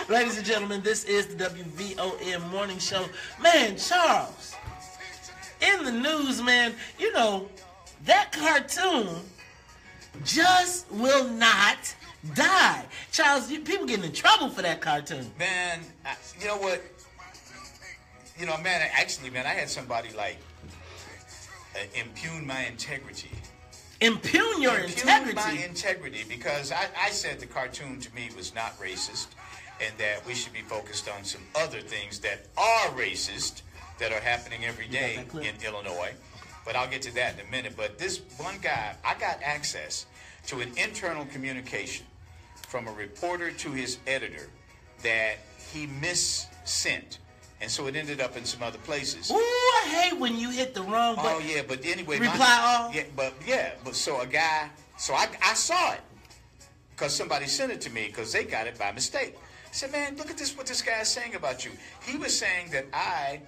Ladies and gentlemen, this is the WVON Morning Show. Man, Charles, in the news, man, you know, that cartoon just will not die. Charles, people getting in trouble for that cartoon. Man, you know what? You know, man, actually, man, I had somebody like impugn my integrity. Impugn your integrity? Impugn my integrity because I said the cartoon to me was not racist and that we should be focused on some other things that are racist that are happening every day in Illinois. But I'll get to that in a minute. But this one guy, I got access to an internal communication from a reporter to his editor that he missent. And so it ended up in some other places. Ooh, I hate when you hit the wrong button. Oh, yeah, but anyway. Reply all? But so a guy, so I saw it because somebody sent it to me because they got it by mistake. I said, man, look at this, what this guy is saying about you. He was saying that I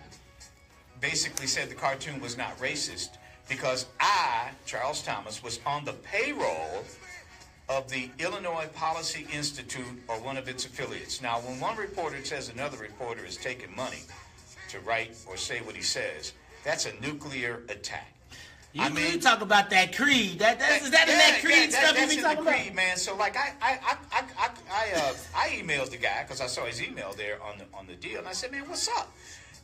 basically said the cartoon was not racist because I, Charles Thomas, was on the payroll of the Illinois Policy Institute or one of its affiliates. Now, when one reporter says another reporter is taking money to write or say what he says, that's a nuclear attack. You talk about that creed. Is that in that creed stuff you be talking about? Creed, man. So like I emailed the guy because I saw his email there on the deal, and I said, man, what's up?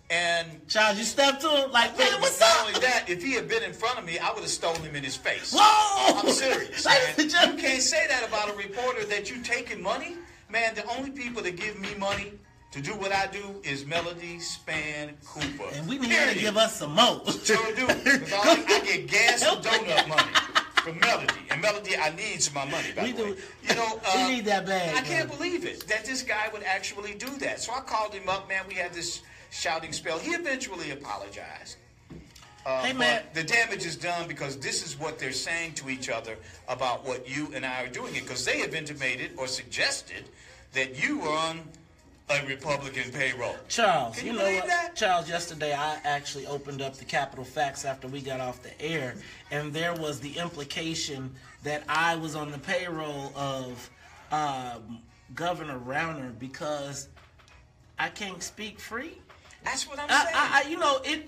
And Charles, you stepped to him like, man, what's up? Not only that, if he had been in front of me, I would have stolen him in his face. Whoa! I'm serious, man. You can't say that about a reporter that you taking money. Man, the only people that give me money to do what I do is Melody Span Cooper. And we need to give us some more. Sure do. Because I get gas and donut money from Melody. And Melody, I need some of my money, by the way. You know, we need that bag. I can't believe it, that this guy would actually do that. So I called him up, man. We had this shouting spell. He eventually apologized. Hey, man. The damage is done because this is what they're saying to each other about what you and I are doing. Because they have intimated or suggested that you are on a Republican payroll. Charles, Can you you know believe what? that? Charles, yesterday I actually opened up the Capitol Facts after we got off the air, and there was the implication that I was on the payroll of Governor Rauner because I can't speak free. That's what I'm saying.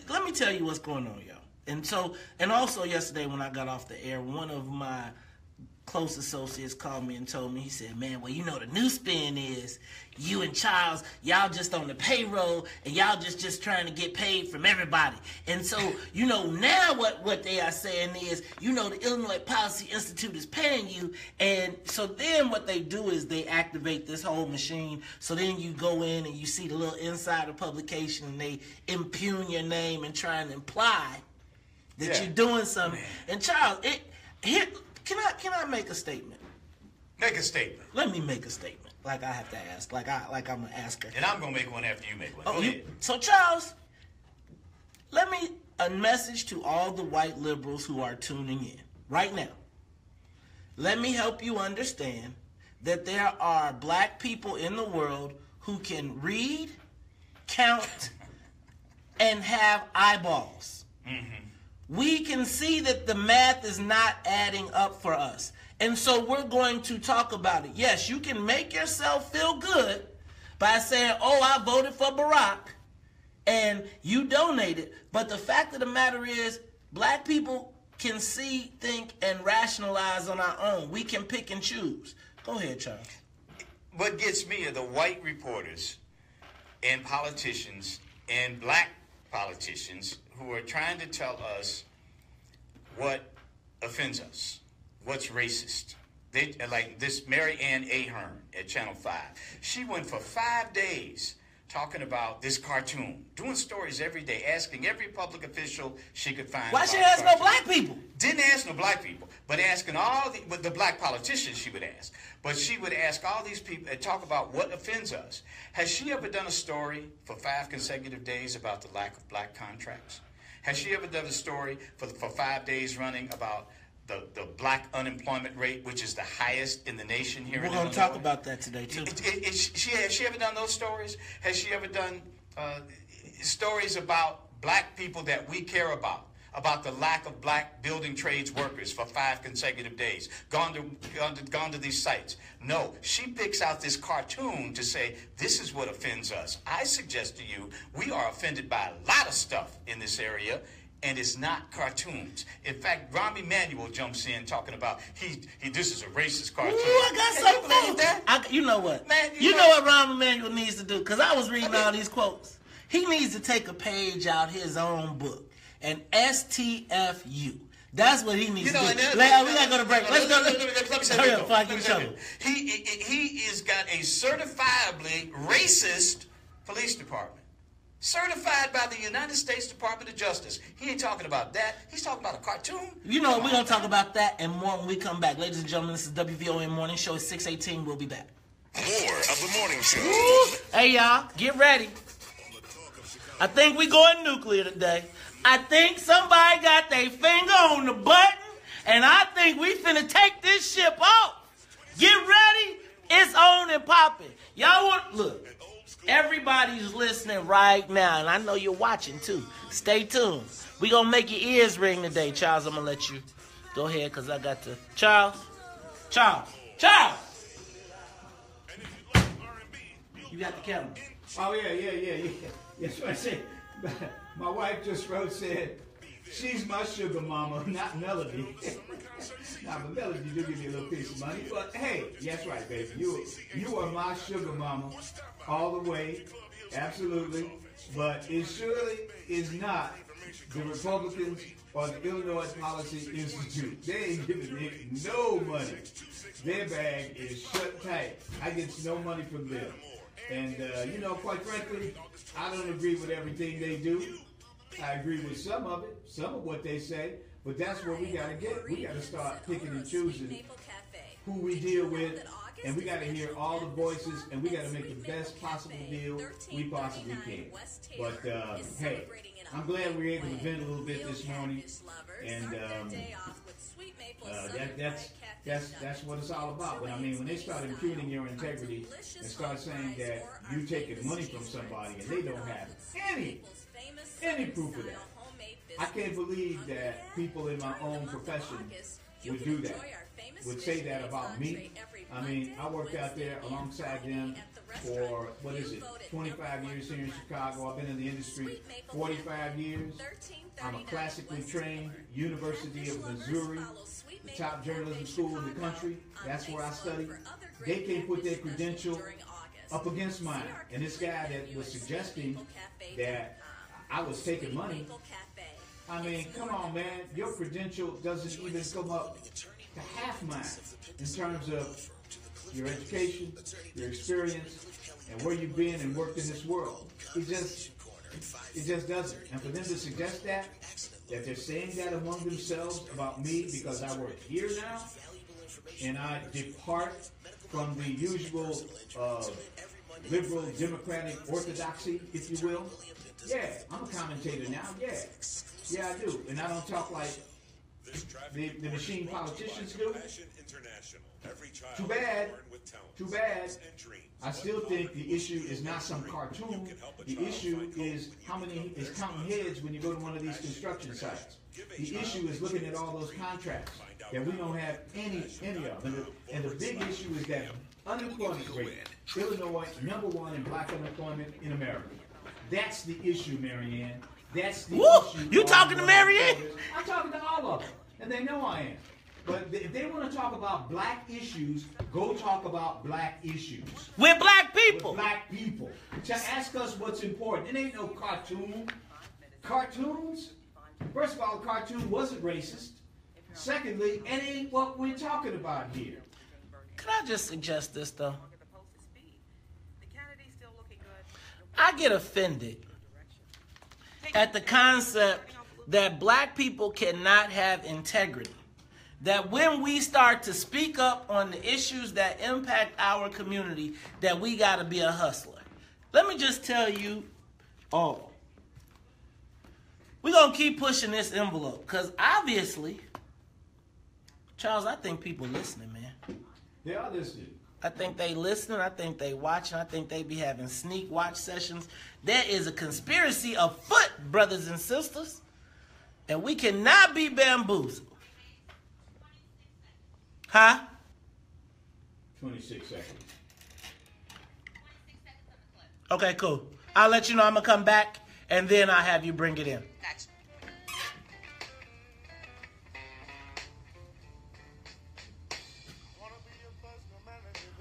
Let me tell you what's going on, yo. And also yesterday when I got off the air, one of my close associates called me and told me, he said, man, well, you know, the new spin is you and Charles, y'all just on the payroll and y'all just trying to get paid from everybody. And so, you know, now what they are saying is, you know, the Illinois Policy Institute is paying you. And so then what they do is they activate this whole machine. So then you go in and you see the little insider publication and they impugn your name and try and imply that you're doing something. Man. And Charles, Can I make a statement? Make a statement. Let me make a statement. Like I have to ask. Like I'm an asker. And I'm gonna make one after you make one. Go ahead. So Charles, a message to all the white liberals who are tuning in right now. Let me help you understand that there are black people in the world who can read, count, and have eyeballs. Mm-hmm. We can see that the math is not adding up for us. And so we're going to talk about it. Yes, you can make yourself feel good by saying, oh, I voted for Barack, and you donated. But the fact of the matter is, black people can see, think, and rationalize on our own. We can pick and choose. Go ahead, Charles. What gets me are the white reporters and politicians and black politicians who are trying to tell us what offends us, what's racist. They like this Mary Ann Ahern at Channel 5. She went for 5 days talking about this cartoon, doing stories every day, asking every public official she could find. Why she ask no black people? Didn't ask no black people, but asking all the black politicians she would ask. But she would ask all these people and talk about what offends us. Has she ever done a story for 5 consecutive days about the lack of black contracts? Has she ever done a story for 5 days running about the black unemployment rate, which is the highest in the nation here in Illinois? We're going to talk about that today, too. Has she ever done those stories? Has she ever done stories about black people that we care about about the lack of black building trades workers for 5 consecutive days, gone to these sites. No, she picks out this cartoon to say, this is what offends us. I suggest to you, we are offended by a lot of stuff in this area, and it's not cartoons. In fact, Rahm Emanuel jumps in talking about this is a racist cartoon. Ooh, I got something. You know what? Man, you know what Rahm Emanuel needs to do? Because I was reading all these quotes. He needs to take a page out his own book and STFU. That's what he needs to do. We gotta go to break. Let's go. Hurry up before I get in trouble. He is got a certifiably racist police department. Certified by the United States Department of Justice. He ain't talking about that. He's talking about a cartoon. You know, we're going to talk about that and more when we come back. Ladies and gentlemen, this is WVON Morning Show. It's 6:18. We'll be back. More of the morning show. Woo! Hey, y'all, get ready. I think we going nuclear today. I think somebody got their finger on the button, and I think we finna take this ship off. Get ready. It's on and popping. Y'all want, look. Everybody's listening right now, and I know you're watching too. Stay tuned. We're going to make your ears ring today. Charles, I'm going to let you go ahead because I got to... Charles! You got the camera. Oh, yeah. That's what I said. My wife just said, she's my sugar mama, not Melody. Now, but Melody do give me a little piece of money. But, hey, that's right, baby. You are my sugar mama. All the way, absolutely, but it surely is not the Republicans or the Illinois Policy Institute. They ain't giving Nick no money. Their bag is shut tight. I get no money from them. And, quite frankly, I don't agree with everything they do. I agree with some of it, some of what they say, but that's what we got to get. We got to start picking and choosing who we deal with. And we got to hear all the voices, and we got to make the best possible deal we possibly can. But, hey, I'm glad we were able to vent a little bit this morning. And that's what it's all about. But, I mean, when they start impugning your integrity and start saying that you taking money from somebody and they don't have any proof of that, I can't believe that people in my own profession would do that, would say that about me. I mean, I worked out there alongside them for, 25 years here in Chicago. I've been in the industry 45 years. I'm a classically trained University of Missouri, the top journalism school in the country. That's where I studied. They can't put their credential up against mine. And this guy that was suggesting that I was taking money, I mean, come on, man. Your credential doesn't even come up to half mine in terms of your education, your experience, and where you've been and worked in this world. It just doesn't. And for them to suggest that they're saying that among themselves about me because I work here now, and I depart from the usual liberal democratic orthodoxy, if you will. Yeah, I'm a commentator now. Yeah, I do. And I don't talk like the machine politicians do. Too bad. I still think the issue is not some cartoon. The issue is counting heads when you go to one of these construction sites. The issue is looking at all those contracts that we don't have any of them. And the big issue is that unemployment rate, Illinois, #1 in black unemployment in America. That's the issue, Marianne. That's the issue. You talking to Marianne? I'm talking to all of them, and they know I am. But if they want to talk about black issues, go talk about black issues. With black people. With black people. To ask us what's important. It ain't no cartoon. Cartoons? First of all, a cartoon wasn't racist. Secondly, it ain't what we're talking about here. Could I just suggest this, though? I get offended at the concept that black people cannot have integrity. That when we start to speak up on the issues that impact our community, that we got to be a hustler. Let me just tell you all. We're going to keep pushing this envelope because obviously, Charles, I think people listening, man. They are listening. I think they listening. I think they watching. I think they be having sneak watch sessions. There is a conspiracy afoot, brothers and sisters. And we cannot be bamboozled. Huh? 26 seconds. Okay, cool. I'll let you know I'm going to come back, and then I'll have you bring it in. Gotcha.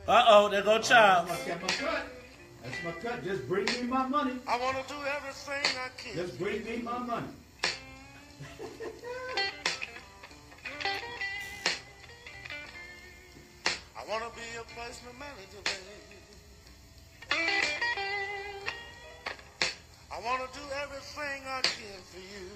Uh-oh, there go Charles. That's my cut. That's my cut. Just bring me my money. I want to do everything I can. Just bring me my money. I want to be a personal manager, baby. I want to do everything I can for you.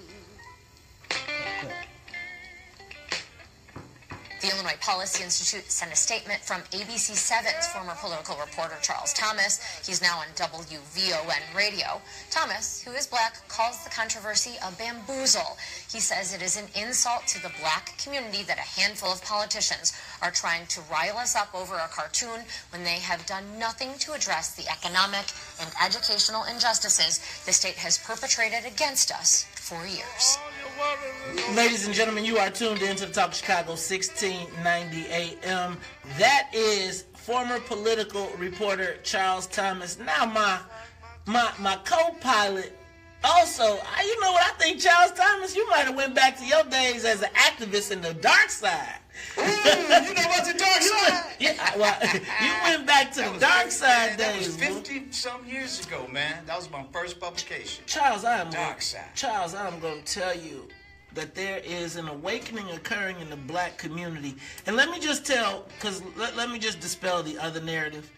The Illinois Policy Institute sent a statement from ABC 7's former political reporter Charles Thomas. He's now on WVON radio. Thomas, who is black, calls the controversy a bamboozle. He says it is an insult to the black community that a handful of politicians are trying to rile us up over a cartoon when they have done nothing to address the economic and educational injustices the state has perpetrated against us for years. Ladies and gentlemen, you are tuned in to the Talk Chicago 1690 AM. That is former political reporter Charles Thomas. Now my co-pilot. Also, you know what I think, Charles Thomas? You might have went back to your days as an activist in the dark side. Ooh, you know about the dark side? Yeah, well, you went back to the dark side days. That was 50-some years ago, man. That was my first publication. Charles, Dark side. Charles, I'm going to tell you that there is an awakening occurring in the black community. And let me just let me just dispel the other narrative.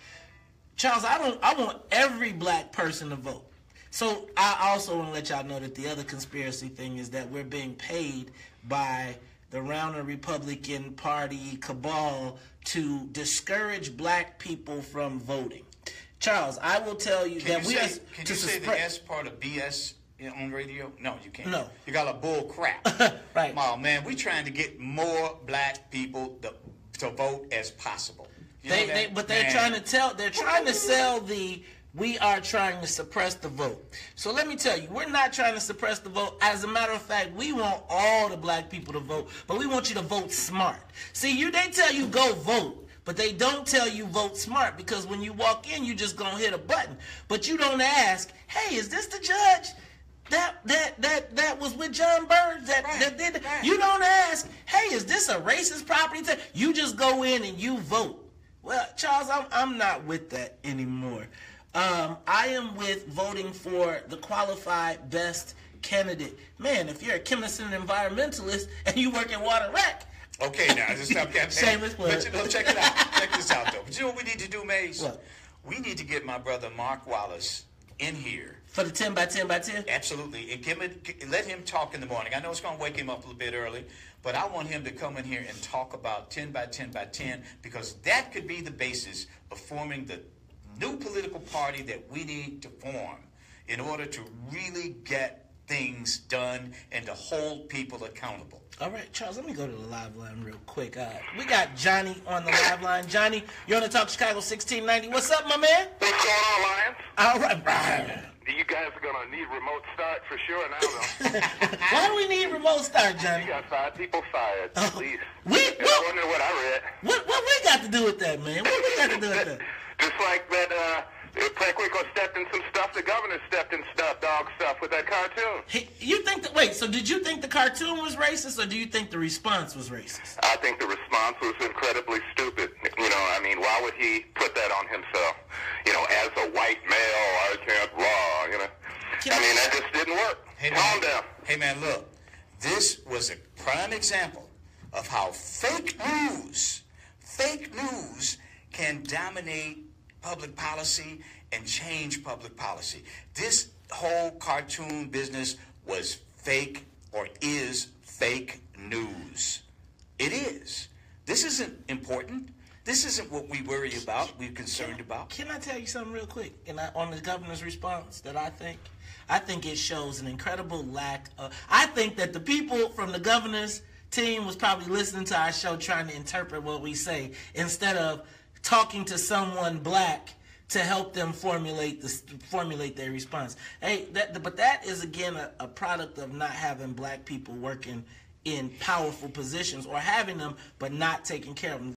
Charles, I want every black person to vote. So I also want to let y'all know that the other conspiracy thing is that we're being paid by the Rauner Republican Party cabal to discourage black people from voting. Charles, I will tell you Can you to say the S part of BS on radio? No, you can't. No. You got a bull crap. Right. Oh, man, we're trying to get more black people to vote as possible. They're trying to sell the we are trying to suppress the vote. So let me tell you, we're not trying to suppress the vote. As a matter of fact, we want all the black people to vote, but we want you to vote smart. See, they tell you go vote, but they don't tell you vote smart, because when you walk in, you just gonna hit a button. But you don't ask, hey, is this the judge that was with John Burns that did it? Right. You don't ask, hey, is this a racist property? You just go in and you vote. Well, Charles, I'm not with that anymore. I am with voting for the qualified best candidate. Man, if you're a chemist and an environmentalist and you work at Water Rec. Okay, now, just stop that. Shameless plug. Check it out. Check this out, though. But you know what we need to do, Mace? What? We need to get my brother Mark Wallace in here. For the 10 by 10 by 10? Absolutely. And let him talk in the morning. I know it's going to wake him up a little bit early, but I want him to come in here and talk about 10 by 10 by 10, because that could be the basis of forming the new political party that we need to form in order to really get things done and to hold people accountable. All right, Charles, let me go to the live line real quick. We got Johnny on the live line. Johnny, you're on the Talk Chicago 1690. What's up, my man? What's going on, Lions? All right. You guys are going to need remote start for sure now, though. Why do we need remote start, Johnny? You got 5 people fired, at least. I wonder what I read. What we got to do with that, man? What we got to do with that? Just like that, Prequico stepped in some stuff, the governor stepped in dog stuff with that cartoon. So did you think the cartoon was racist, or do you think the response was racist? I think the response was incredibly stupid. Why would he put that on himself? As a white male, I can't lie, that just didn't work. Calm down. Hey, man, look. This was a prime example of how fake news can dominate public policy and change public policy. This whole cartoon business was fake, or is fake news. It is. This isn't important. This isn't what we worry about, we're concerned about. Can I tell you something real quick? On the governor's response that I think it shows an incredible lack of... I think that the people from the governor's team was probably listening to our show trying to interpret what we say instead of talking to someone black to help them formulate their response. Hey, but that is again a product of not having black people working in powerful positions, or having them but not taking care of them.